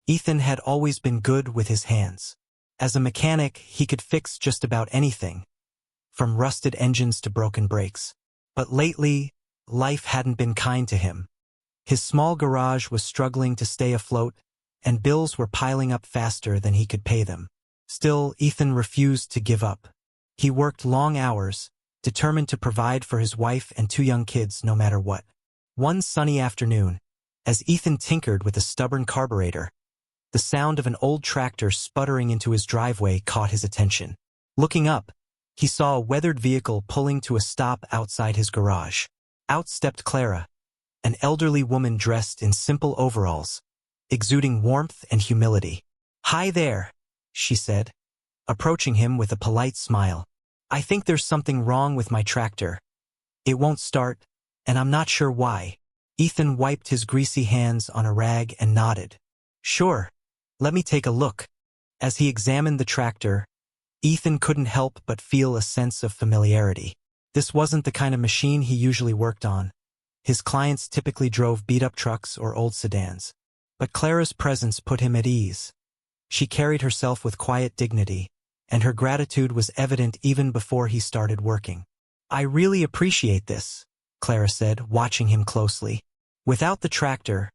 Ethan had always been good with his hands. As a mechanic, he could fix just about anything, from rusted engines to broken brakes. But lately, life hadn't been kind to him. His small garage was struggling to stay afloat, and bills were piling up faster than he could pay them. Still, Ethan refused to give up. He worked long hours, determined to provide for his wife and 2 young kids no matter what. One sunny afternoon, as Ethan tinkered with a stubborn carburetor, the sound of an old tractor sputtering into his driveway caught his attention. Looking up, he saw a weathered vehicle pulling to a stop outside his garage. Out stepped Clara, an elderly woman dressed in simple overalls, exuding warmth and humility. "Hi there," she said, approaching him with a polite smile. "I think there's something wrong with my tractor. It won't start, and I'm not sure why." Ethan wiped his greasy hands on a rag and nodded. "Sure, let me take a look." As he examined the tractor, Ethan couldn't help but feel a sense of familiarity. This wasn't the kind of machine he usually worked on. His clients typically drove beat-up trucks or old sedans. But Clara's presence put him at ease. She carried herself with quiet dignity, and her gratitude was evident even before he started working. "I really appreciate this," Clara said, watching him closely. "Without the tractor,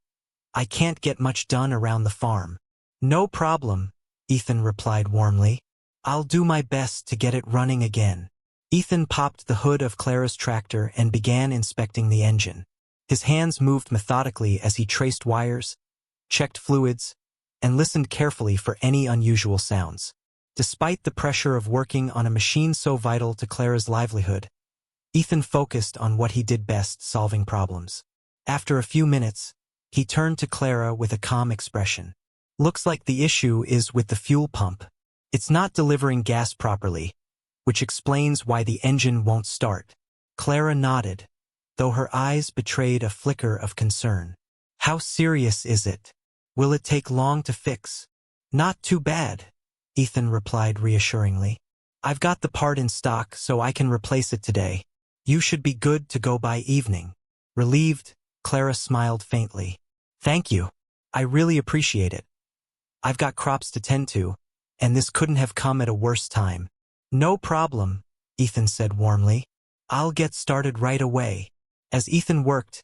I can't get much done around the farm." "No problem," Ethan replied warmly. "I'll do my best to get it running again." Ethan popped the hood of Clara's tractor and began inspecting the engine. His hands moved methodically as he traced wires, checked fluids, and listened carefully for any unusual sounds. Despite the pressure of working on a machine so vital to Clara's livelihood, Ethan focused on what he did best, solving problems. After a few minutes, he turned to Clara with a calm expression. "Looks like the issue is with the fuel pump. It's not delivering gas properly, which explains why the engine won't start." Clara nodded, though her eyes betrayed a flicker of concern. "How serious is it? Will it take long to fix?" "Not too bad," Ethan replied reassuringly. "I've got the part in stock so I can replace it today. You should be good to go by evening." Relieved, Clara smiled faintly. "Thank you. I really appreciate it. I've got crops to tend to, and this couldn't have come at a worse time." "No problem," Ethan said warmly. "I'll get started right away." As Ethan worked,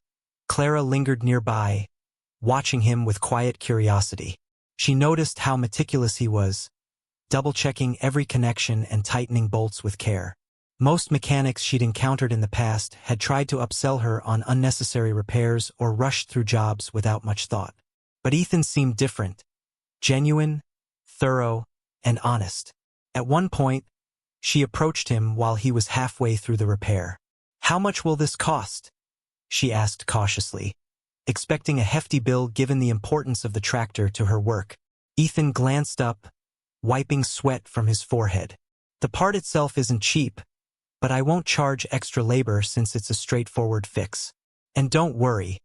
Clara lingered nearby, watching him with quiet curiosity. She noticed how meticulous he was, double-checking every connection and tightening bolts with care. Most mechanics she'd encountered in the past had tried to upsell her on unnecessary repairs or rushed through jobs without much thought. But Ethan seemed different, genuine, thorough, and honest. At one point, she approached him while he was halfway through the repair. "How much will this cost?" she asked cautiously, expecting a hefty bill given the importance of the tractor to her work. Ethan glanced up, wiping sweat from his forehead. "The part itself isn't cheap, but I won't charge extra labor since it's a straightforward fix. And don't worry,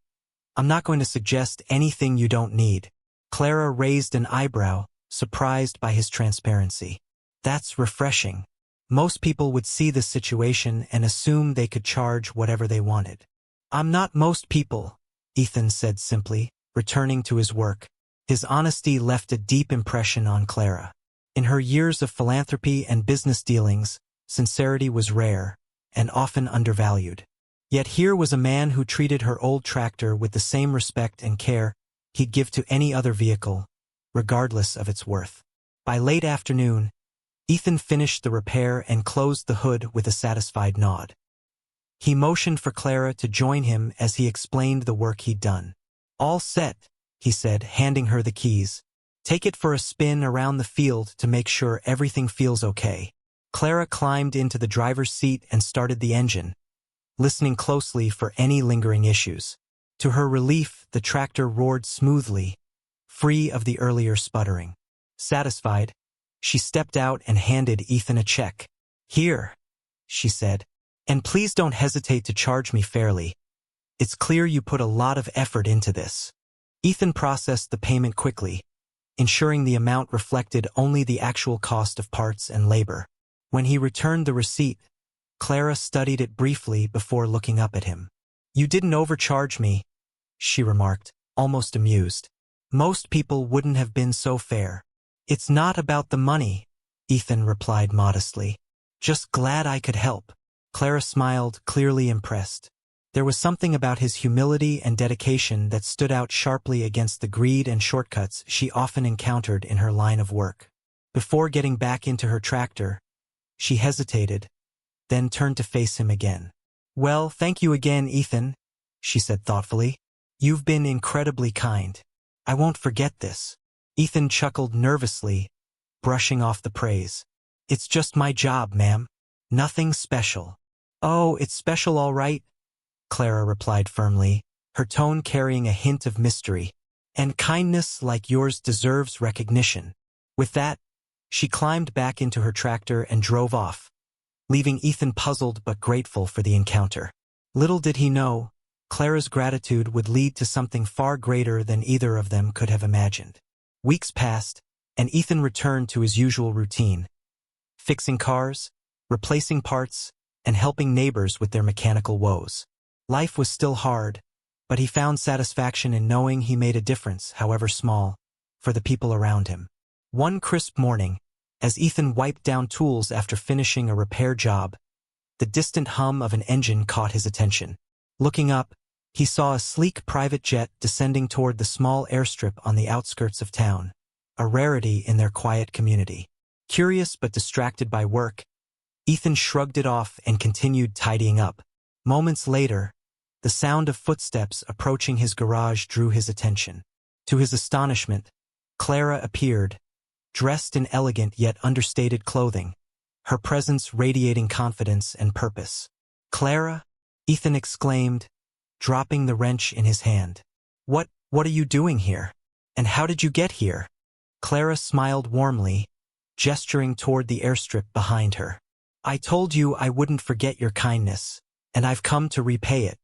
I'm not going to suggest anything you don't need." Clara raised an eyebrow, surprised by his transparency. "That's refreshing. Most people would see this situation and assume they could charge whatever they wanted." "I'm not most people," Ethan said simply, returning to his work. His honesty left a deep impression on Clara. In her years of philanthropy and business dealings, sincerity was rare and often undervalued. Yet here was a man who treated her old tractor with the same respect and care he'd give to any other vehicle, regardless of its worth. By late afternoon, Ethan finished the repair and closed the hood with a satisfied nod. He motioned for Clara to join him as he explained the work he'd done. "All set," he said, handing her the keys. "Take it for a spin around the field to make sure everything feels okay." Clara climbed into the driver's seat and started the engine, listening closely for any lingering issues. To her relief, the tractor roared smoothly, free of the earlier sputtering. Satisfied, she stepped out and handed Ethan a check. "Here," she said, "and please don't hesitate to charge me fairly. It's clear you put a lot of effort into this." Ethan processed the payment quickly, ensuring the amount reflected only the actual cost of parts and labor. When he returned the receipt, Clara studied it briefly before looking up at him. "You didn't overcharge me," she remarked, almost amused. Most people wouldn't have been so fair. It's not about the money, Ethan replied modestly. Just glad I could help. Clara smiled, clearly impressed. There was something about his humility and dedication that stood out sharply against the greed and shortcuts she often encountered in her line of work. Before getting back into her tractor, she hesitated, then turned to face him again. Well, thank you again, Ethan, she said thoughtfully. You've been incredibly kind. I won't forget this. Ethan chuckled nervously, brushing off the praise. It's just my job, ma'am. Nothing special. Oh, it's special all right, Clara replied firmly, her tone carrying a hint of mystery. And kindness like yours deserves recognition. With that, she climbed back into her tractor and drove off, leaving Ethan puzzled but grateful for the encounter. Little did he know, Clara's gratitude would lead to something far greater than either of them could have imagined. Weeks passed, and Ethan returned to his usual routine, fixing cars, replacing parts, and helping neighbors with their mechanical woes. Life was still hard, but he found satisfaction in knowing he made a difference, however small, for the people around him. One crisp morning, as Ethan wiped down tools after finishing a repair job, the distant hum of an engine caught his attention. Looking up, he saw a sleek private jet descending toward the small airstrip on the outskirts of town, a rarity in their quiet community. Curious but distracted by work, Ethan shrugged it off and continued tidying up. Moments later, the sound of footsteps approaching his garage drew his attention. To his astonishment, Clara appeared, dressed in elegant yet understated clothing, her presence radiating confidence and purpose. Clara? Ethan exclaimed, dropping the wrench in his hand. What are you doing here? And how did you get here? Clara smiled warmly, gesturing toward the airstrip behind her. I told you I wouldn't forget your kindness, and I've come to repay it.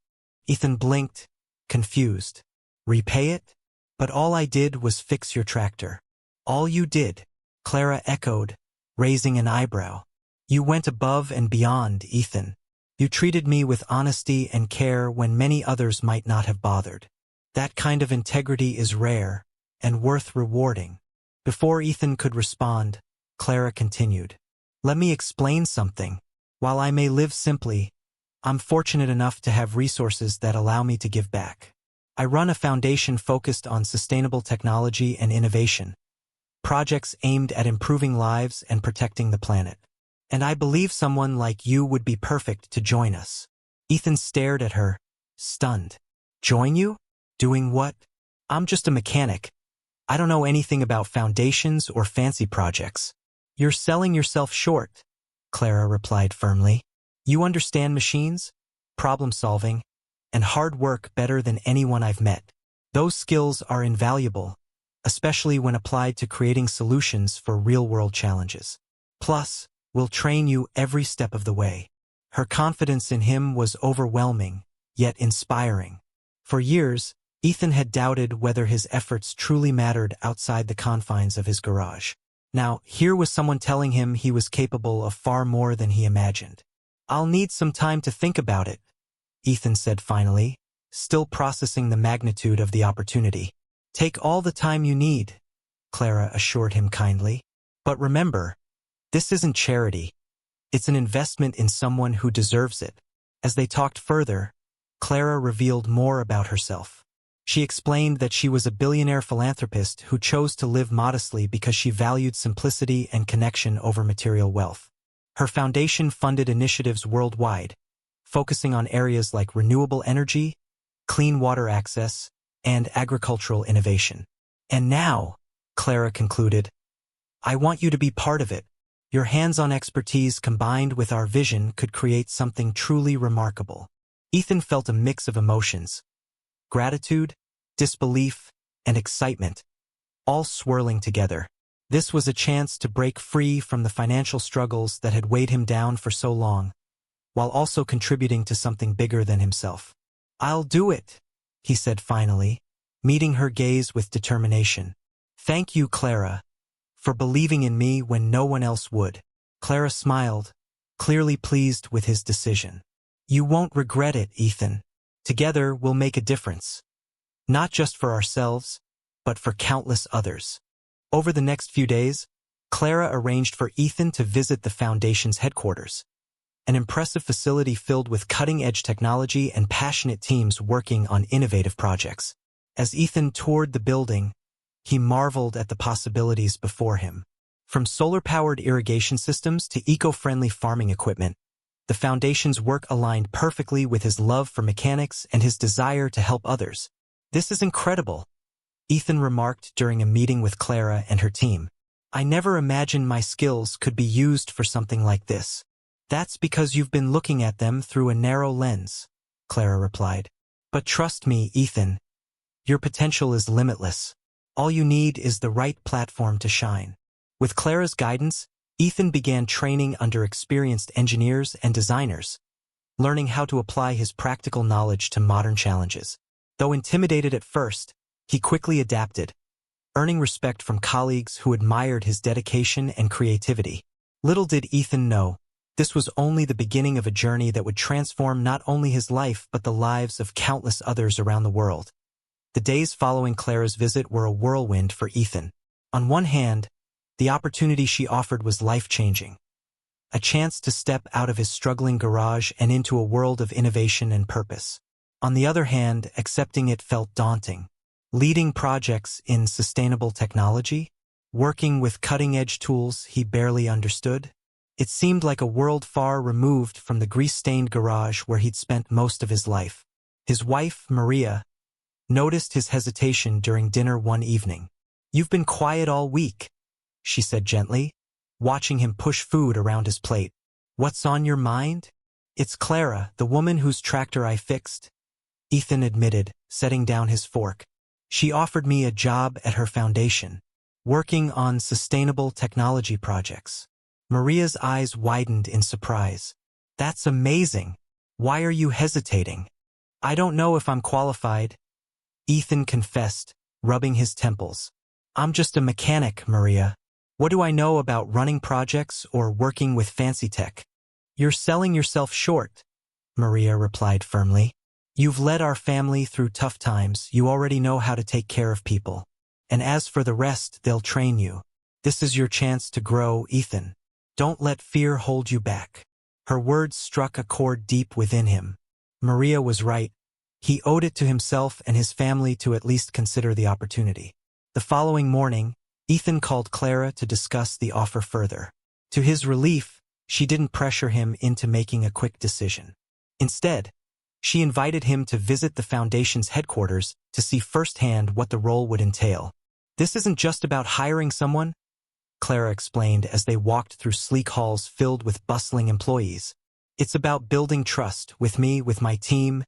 Ethan blinked, confused. Repay it? But all I did was fix your tractor. All you did, Clara echoed, raising an eyebrow. You went above and beyond, Ethan. You treated me with honesty and care when many others might not have bothered. That kind of integrity is rare and worth rewarding. Before Ethan could respond, Clara continued. Let me explain something. While I may live simply, I'm fortunate enough to have resources that allow me to give back. I run a foundation focused on sustainable technology and innovation, projects aimed at improving lives and protecting the planet. And I believe someone like you would be perfect to join us. Ethan stared at her, stunned. Join you? Doing what? I'm just a mechanic. I don't know anything about foundations or fancy projects. You're selling yourself short, Clara replied firmly. You understand machines, problem solving, and hard work better than anyone I've met. Those skills are invaluable, especially when applied to creating solutions for real-world challenges. Plus, we'll train you every step of the way. Her confidence in him was overwhelming, yet inspiring. For years, Ethan had doubted whether his efforts truly mattered outside the confines of his garage. Now, here was someone telling him he was capable of far more than he imagined. I'll need some time to think about it, Ethan said finally, still processing the magnitude of the opportunity. Take all the time you need, Clara assured him kindly. But remember, this isn't charity. It's an investment in someone who deserves it. As they talked further, Clara revealed more about herself. She explained that she was a billionaire philanthropist who chose to live modestly because she valued simplicity and connection over material wealth. Her foundation funded initiatives worldwide, focusing on areas like renewable energy, clean water access, and agricultural innovation. And now, Clara concluded, I want you to be part of it. Your hands-on expertise combined with our vision could create something truly remarkable. Ethan felt a mix of emotions, gratitude, disbelief, and excitement, all swirling together. This was a chance to break free from the financial struggles that had weighed him down for so long, while also contributing to something bigger than himself. I'll do it, he said finally, meeting her gaze with determination. Thank you, Clara, for believing in me when no one else would. Clara smiled, clearly pleased with his decision. You won't regret it, Ethan. Together we'll make a difference. Not just for ourselves, but for countless others. Over the next few days, Clara arranged for Ethan to visit the Foundation's headquarters, an impressive facility filled with cutting-edge technology and passionate teams working on innovative projects. As Ethan toured the building, he marveled at the possibilities before him. From solar-powered irrigation systems to eco-friendly farming equipment, the Foundation's work aligned perfectly with his love for mechanics and his desire to help others. "This is incredible," Ethan remarked during a meeting with Clara and her team. "I never imagined my skills could be used for something like this." "That's because you've been looking at them through a narrow lens," Clara replied. "But trust me, Ethan, your potential is limitless. All you need is the right platform to shine." With Clara's guidance, Ethan began training under experienced engineers and designers, learning how to apply his practical knowledge to modern challenges. Though intimidated at first, he quickly adapted, earning respect from colleagues who admired his dedication and creativity. Little did Ethan know, this was only the beginning of a journey that would transform not only his life but the lives of countless others around the world. The days following Clara's visit were a whirlwind for Ethan. On one hand, the opportunity she offered was life-changing. A chance to step out of his struggling garage and into a world of innovation and purpose. On the other hand, accepting it felt daunting. Leading projects in sustainable technology, working with cutting-edge tools he barely understood, it seemed like a world far removed from the grease-stained garage where he'd spent most of his life. His wife, Maria, noticed his hesitation during dinner one evening. "You've been quiet all week," she said gently, watching him push food around his plate. "What's on your mind?" "It's Clara, the woman whose tractor I fixed," Ethan admitted, setting down his fork. "She offered me a job at her foundation, working on sustainable technology projects." Maria's eyes widened in surprise. "That's amazing. Why are you hesitating?" "I don't know if I'm qualified," Ethan confessed, rubbing his temples. "I'm just a mechanic, Maria. What do I know about running projects or working with fancy tech?" "You're selling yourself short," Maria replied firmly. "You've led our family through tough times. You already know how to take care of people. And as for the rest, they'll train you. This is your chance to grow, Ethan. Don't let fear hold you back." Her words struck a chord deep within him. Maria was right. He owed it to himself and his family to at least consider the opportunity. The following morning, Ethan called Clara to discuss the offer further. To his relief, she didn't pressure him into making a quick decision. Instead, she invited him to visit the Foundation's headquarters to see firsthand what the role would entail. "This isn't just about hiring someone," Clara explained as they walked through sleek halls filled with bustling employees. "It's about building trust with me, with my team,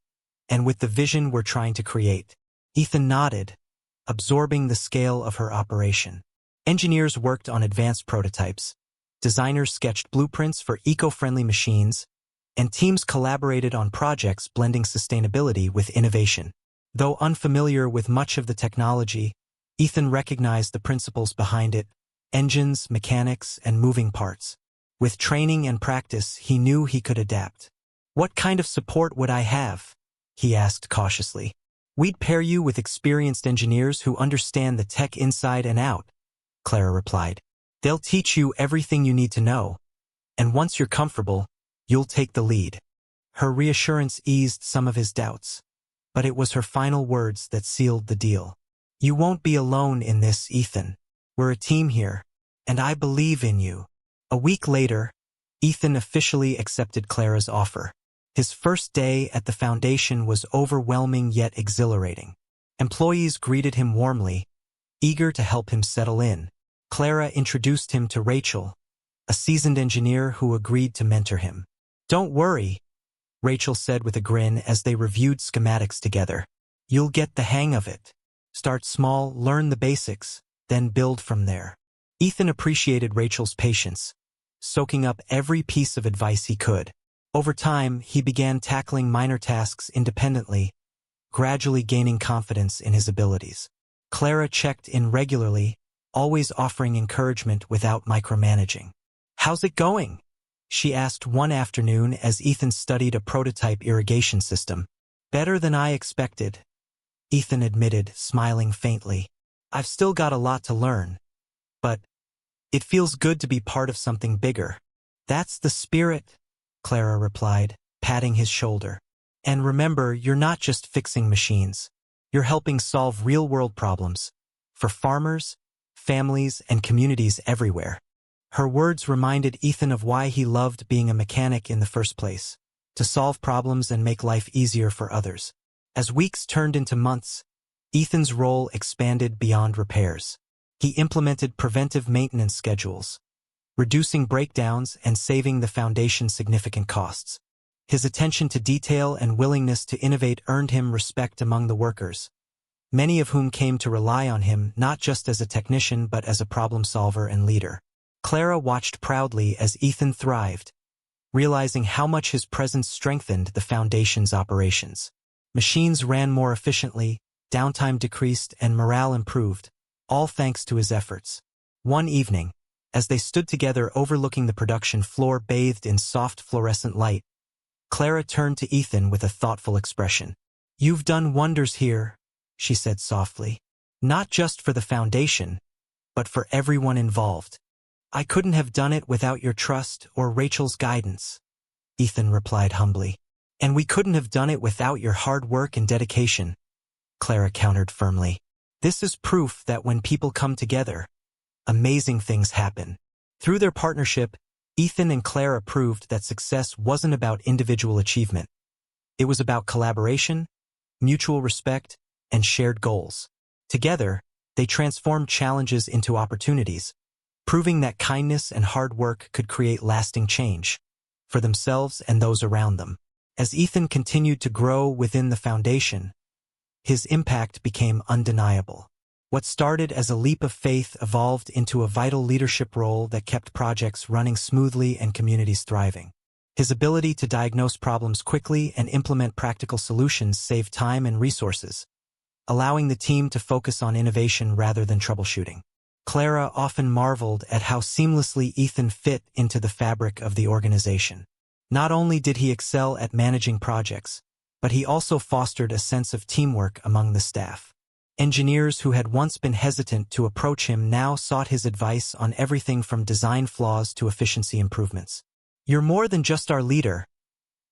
and with the vision we're trying to create." Ethan nodded, absorbing the scale of her operation. Engineers worked on advanced prototypes, designers sketched blueprints for eco-friendly machines, and teams collaborated on projects blending sustainability with innovation. Though unfamiliar with much of the technology, Ethan recognized the principles behind it: engines, mechanics, and moving parts. With training and practice, he knew he could adapt. "What kind of support would I have?" he asked cautiously. "We'd pair you with experienced engineers who understand the tech inside and out," Clara replied. "They'll teach you everything you need to know, and once you're comfortable, you'll take the lead." Her reassurance eased some of his doubts, but it was her final words that sealed the deal. "You won't be alone in this, Ethan. We're a team here, and I believe in you." A week later, Ethan officially accepted Clara's offer. His first day at the Foundation was overwhelming yet exhilarating. Employees greeted him warmly, eager to help him settle in. Clara introduced him to Rachel, a seasoned engineer who agreed to mentor him. "Don't worry," Rachel said with a grin as they reviewed schematics together. "You'll get the hang of it. Start small, learn the basics, then build from there." Ethan appreciated Rachel's patience, soaking up every piece of advice he could. Over time, he began tackling minor tasks independently, gradually gaining confidence in his abilities. Clara checked in regularly, always offering encouragement without micromanaging. "How's it going?" she asked one afternoon as Ethan studied a prototype irrigation system. "Better than I expected," Ethan admitted, smiling faintly. I've still got a lot to learn, but it feels good to be part of something bigger. That's the spirit, Clara replied, patting his shoulder. And remember, you're not just fixing machines. You're helping solve real-world problems for farmers, families, and communities everywhere. Her words reminded Ethan of why he loved being a mechanic in the first place, to solve problems and make life easier for others. As weeks turned into months, Ethan's role expanded beyond repairs. He implemented preventive maintenance schedules, reducing breakdowns and saving the foundation significant costs. His attention to detail and willingness to innovate earned him respect among the workers, many of whom came to rely on him not just as a technician but as a problem solver and leader. Clara watched proudly as Ethan thrived, realizing how much his presence strengthened the foundation's operations. Machines ran more efficiently, downtime decreased, and morale improved, all thanks to his efforts. One evening, as they stood together overlooking the production floor bathed in soft fluorescent light, Clara turned to Ethan with a thoughtful expression. "You've done wonders here," she said softly. "Not just for the foundation, but for everyone involved." "I couldn't have done it without your trust or Rachel's guidance," Ethan replied humbly. "And we couldn't have done it without your hard work and dedication," Clara countered firmly. "This is proof that when people come together, amazing things happen." Through their partnership, Ethan and Clara proved that success wasn't about individual achievement. It was about collaboration, mutual respect, and shared goals. Together, they transformed challenges into opportunities, proving that kindness and hard work could create lasting change for themselves and those around them. As Ethan continued to grow within the foundation, his impact became undeniable. What started as a leap of faith evolved into a vital leadership role that kept projects running smoothly and communities thriving. His ability to diagnose problems quickly and implement practical solutions saved time and resources, allowing the team to focus on innovation rather than troubleshooting. Clara often marveled at how seamlessly Ethan fit into the fabric of the organization. Not only did he excel at managing projects, but he also fostered a sense of teamwork among the staff. Engineers who had once been hesitant to approach him now sought his advice on everything from design flaws to efficiency improvements. "You're more than just our leader,"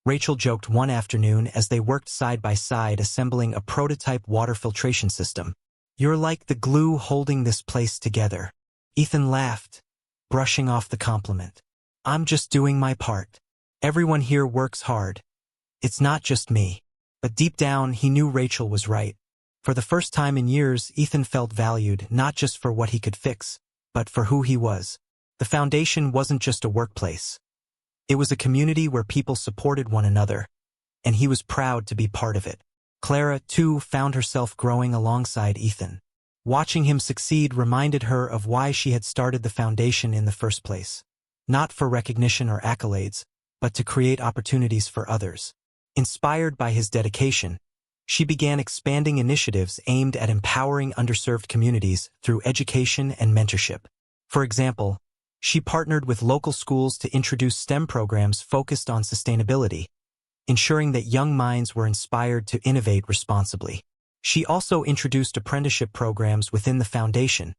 Rachel joked one afternoon as they worked side by side assembling a prototype water filtration system. "You're like the glue holding this place together." Ethan laughed, brushing off the compliment. "I'm just doing my part. Everyone here works hard. It's not just me." But deep down, he knew Rachel was right. For the first time in years, Ethan felt valued not just for what he could fix, but for who he was. The foundation wasn't just a workplace. It was a community where people supported one another, and he was proud to be part of it. Clara, too, found herself growing alongside Ethan. Watching him succeed reminded her of why she had started the foundation in the first place. Not for recognition or accolades, but to create opportunities for others. Inspired by his dedication, she began expanding initiatives aimed at empowering underserved communities through education and mentorship. For example, she partnered with local schools to introduce STEM programs focused on sustainability, ensuring that young minds were inspired to innovate responsibly. She also introduced apprenticeship programs within the foundation,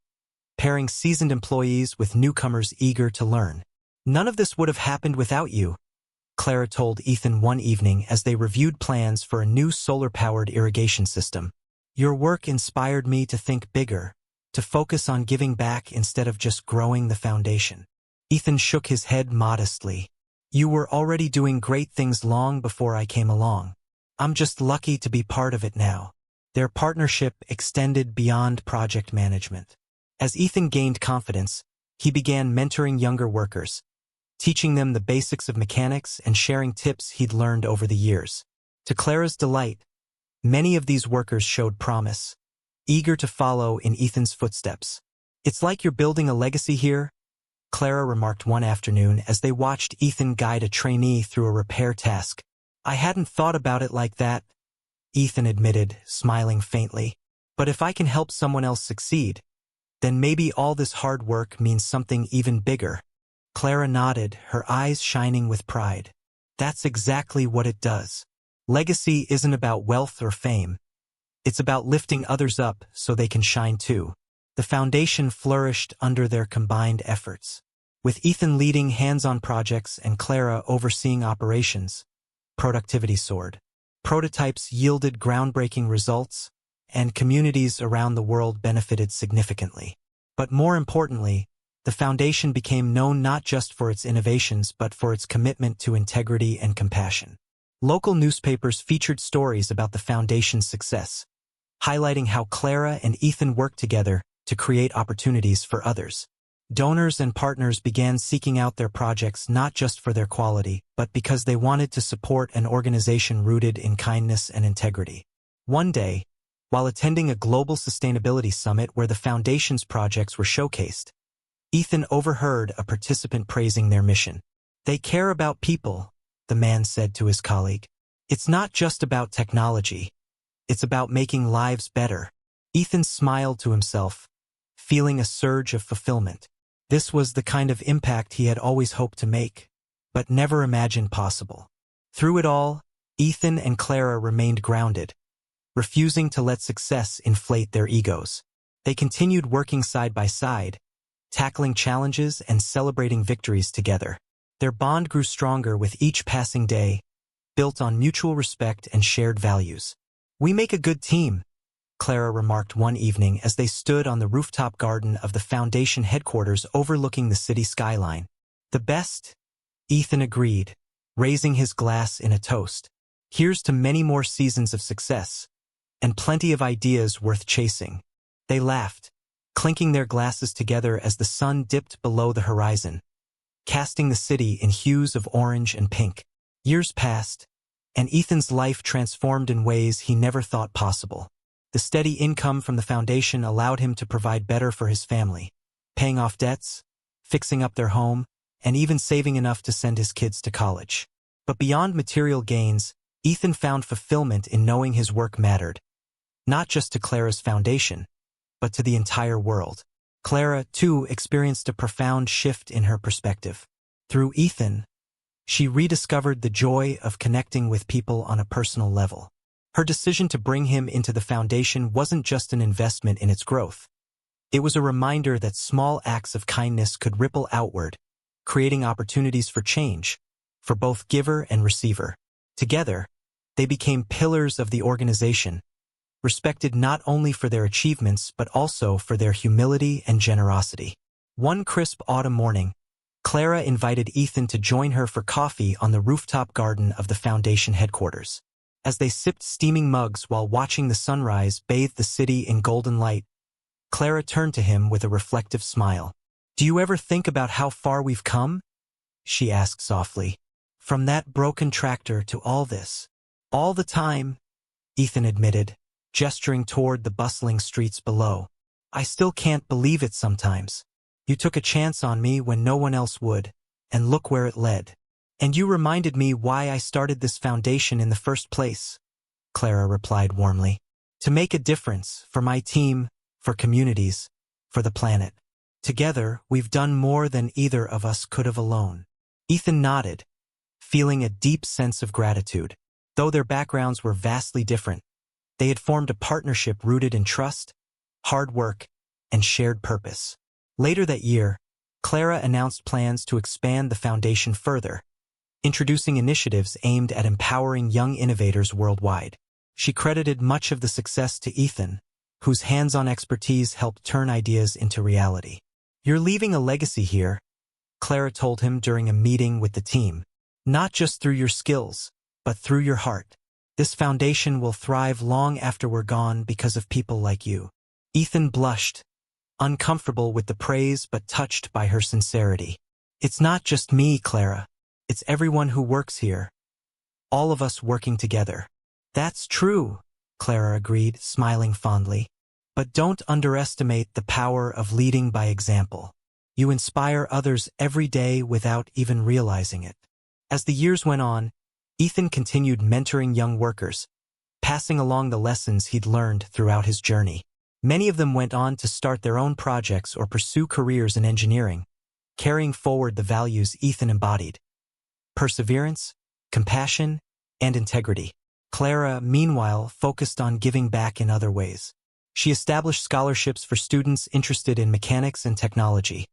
pairing seasoned employees with newcomers eager to learn. "None of this would have happened without you," Clara told Ethan one evening as they reviewed plans for a new solar-powered irrigation system. "Your work inspired me to think bigger, to focus on giving back instead of just growing the foundation." Ethan shook his head modestly. "You were already doing great things long before I came along. I'm just lucky to be part of it now." Their partnership extended beyond project management. As Ethan gained confidence, he began mentoring younger workers, teaching them the basics of mechanics and sharing tips he'd learned over the years. To Clara's delight, many of these workers showed promise, eager to follow in Ethan's footsteps. "It's like you're building a legacy here," Clara remarked one afternoon as they watched Ethan guide a trainee through a repair task. "I hadn't thought about it like that," Ethan admitted, smiling faintly. "But if I can help someone else succeed, then maybe all this hard work means something even bigger." Clara nodded, her eyes shining with pride. "That's exactly what it does. Legacy isn't about wealth or fame. It's about lifting others up so they can shine too." The foundation flourished under their combined efforts. With Ethan leading hands-on projects and Clara overseeing operations, productivity soared. Prototypes yielded groundbreaking results, and communities around the world benefited significantly. But more importantly, the foundation became known not just for its innovations but for its commitment to integrity and compassion. Local newspapers featured stories about the foundation's success, highlighting how Clara and Ethan worked together to create opportunities for others. Donors and partners began seeking out their projects not just for their quality, but because they wanted to support an organization rooted in kindness and integrity. One day, while attending a global sustainability summit where the foundation's projects were showcased, Ethan overheard a participant praising their mission. "They care about people," the man said to his colleague. "It's not just about technology. It's about making lives better." Ethan smiled to himself, feeling a surge of fulfillment. This was the kind of impact he had always hoped to make, but never imagined possible. Through it all, Ethan and Clara remained grounded, refusing to let success inflate their egos. They continued working side by side, tackling challenges and celebrating victories together. Their bond grew stronger with each passing day, built on mutual respect and shared values. "We make a good team," Clara remarked one evening as they stood on the rooftop garden of the foundation headquarters overlooking the city skyline. "The best," Ethan agreed, raising his glass in a toast. "Here's to many more seasons of success, and plenty of ideas worth chasing." They laughed, clinking their glasses together as the sun dipped below the horizon, casting the city in hues of orange and pink. Years passed, and Ethan's life transformed in ways he never thought possible. The steady income from the foundation allowed him to provide better for his family, paying off debts, fixing up their home, and even saving enough to send his kids to college. But beyond material gains, Ethan found fulfillment in knowing his work mattered, not just to Clara's foundation, but to the entire world. Clara, too, experienced a profound shift in her perspective. Through Ethan, she rediscovered the joy of connecting with people on a personal level. Her decision to bring him into the foundation wasn't just an investment in its growth. It was a reminder that small acts of kindness could ripple outward, creating opportunities for change, for both giver and receiver. Together, they became pillars of the organization, respected not only for their achievements but also for their humility and generosity. One crisp autumn morning, Clara invited Ethan to join her for coffee on the rooftop garden of the foundation headquarters. As they sipped steaming mugs while watching the sunrise bathe the city in golden light, Clara turned to him with a reflective smile. "Do you ever think about how far we've come?" she asked softly. "From that broken tractor to all this." "All the time," Ethan admitted, gesturing toward the bustling streets below. "I still can't believe it sometimes. You took a chance on me when no one else would, and look where it led. And you reminded me why I started this foundation in the first place," Clara replied warmly. "To make a difference, for my team, for communities, for the planet. Together, we've done more than either of us could have alone." Ethan nodded, feeling a deep sense of gratitude. Though their backgrounds were vastly different, they had formed a partnership rooted in trust, hard work, and shared purpose. Later that year, Clara announced plans to expand the foundation further, introducing initiatives aimed at empowering young innovators worldwide. She credited much of the success to Ethan, whose hands-on expertise helped turn ideas into reality. "You're leaving a legacy here," Clara told him during a meeting with the team. "Not just through your skills, but through your heart. This foundation will thrive long after we're gone because of people like you." Ethan blushed, uncomfortable with the praise but touched by her sincerity. "It's not just me, Clara. It's everyone who works here. All of us working together." "That's true," Clara agreed, smiling fondly. "But don't underestimate the power of leading by example. You inspire others every day without even realizing it." As the years went on, Ethan continued mentoring young workers, passing along the lessons he'd learned throughout his journey. Many of them went on to start their own projects or pursue careers in engineering, carrying forward the values Ethan embodied: perseverance, compassion, and integrity. Clara, meanwhile, focused on giving back in other ways. She established scholarships for students interested in mechanics and technology,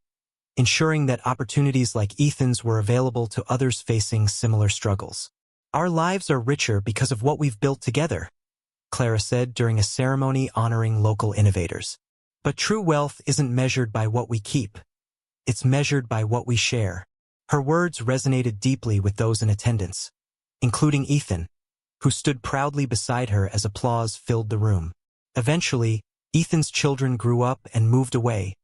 ensuring that opportunities like Ethan's were available to others facing similar struggles. Our lives are richer because of what we've built together, Clara said during a ceremony honoring local innovators. But true wealth isn't measured by what we keep. It's measured by what we share. Her words resonated deeply with those in attendance, including Ethan, who stood proudly beside her as applause filled the room. Eventually, Ethan's children grew up and moved away,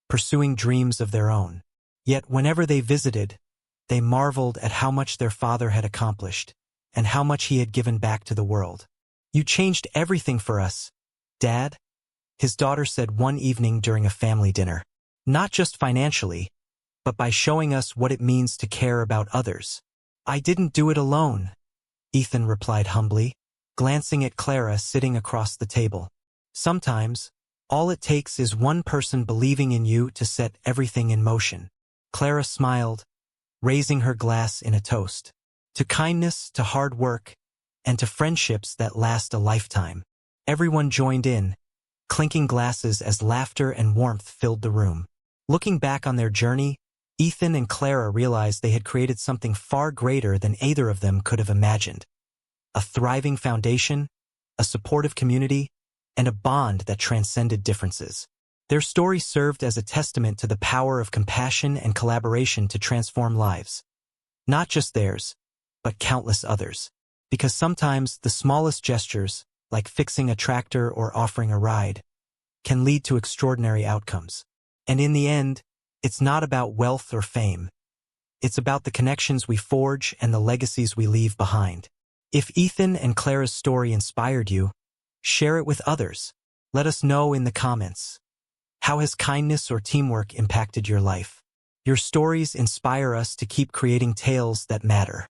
pursuing dreams of their own. Yet whenever they visited, they marveled at how much their father had accomplished and how much he had given back to the world. "You changed everything for us, Dad," his daughter said one evening during a family dinner. "Not just financially, but by showing us what it means to care about others." "I didn't do it alone," Ethan replied humbly, glancing at Clara sitting across the table. "Sometimes, all it takes is one person believing in you to set everything in motion." Clara smiled, raising her glass in a toast. "To kindness, to hard work, and to friendships that last a lifetime." Everyone joined in, clinking glasses as laughter and warmth filled the room. Looking back on their journey, Ethan and Clara realized they had created something far greater than either of them could have imagined. A thriving foundation, a supportive community, and a bond that transcended differences. Their story served as a testament to the power of compassion and collaboration to transform lives. Not just theirs, but countless others. Because sometimes the smallest gestures, like fixing a tractor or offering a ride, can lead to extraordinary outcomes. And in the end, it's not about wealth or fame. It's about the connections we forge and the legacies we leave behind. If Ethan and Clara's story inspired you, share it with others. Let us know in the comments. How has kindness or teamwork impacted your life? Your stories inspire us to keep creating tales that matter.